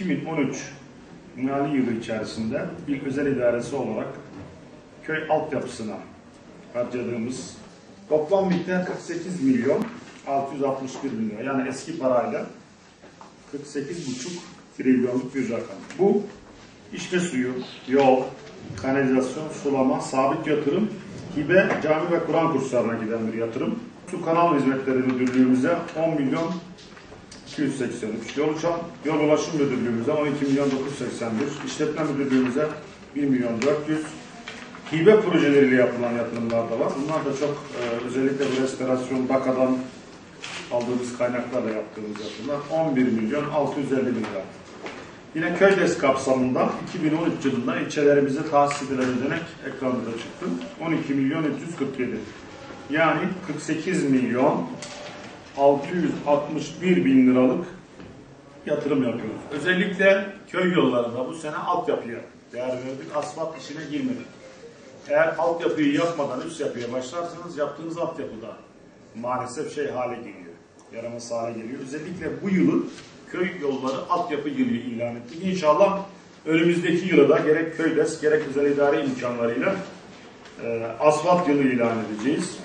2013 mali yılı içerisinde bir özel idaresi olarak köy altyapısına harcadığımız toplam miktar 48 milyon 661 bin lira. Yani eski parayla 48,5 trilyonluk bir rakam. Bu içme suyu, yol, kanalizasyon, sulama, sabit yatırım, hibe, cami ve Kur'an kurslarına giden bir yatırım. Su Kanal Hizmetleri Müdürlüğümüze 10 milyon 283, Yol Ulaşım Müdürlüğümüze 12 milyon 981, İşletme Müdürlüğümüze 1 milyon 400, hibe projeleriyle yapılan yatırımlar da var. Bunlar da çok özellikle bu restorasyon, BAKA'dan aldığımız kaynaklarla yaptığımız yatırımlar 11 milyon 650 bin lira. Yine KöyDES kapsamında 2013 yılında ilçelerimize tahsis edilen ödenek ekranda çıktı. 12 milyon 347. Yani 48 milyon 661 bin liralık yatırım yapıyoruz. Özellikle köy yollarında bu sene altyapıya değer verdik. Asfalt işine girmedik. Eğer altyapıyı yapmadan üst yapıya başlarsanız yaptığınız altyapıda maalesef hale geliyor. Yaramaz hale geliyor. Özellikle bu yılı köy yolları altyapı yılı ilan ettik. İnşallah önümüzdeki yıla da gerek KöyDES gerek özel idare imkanlarıyla asfalt yılı ilan edeceğiz.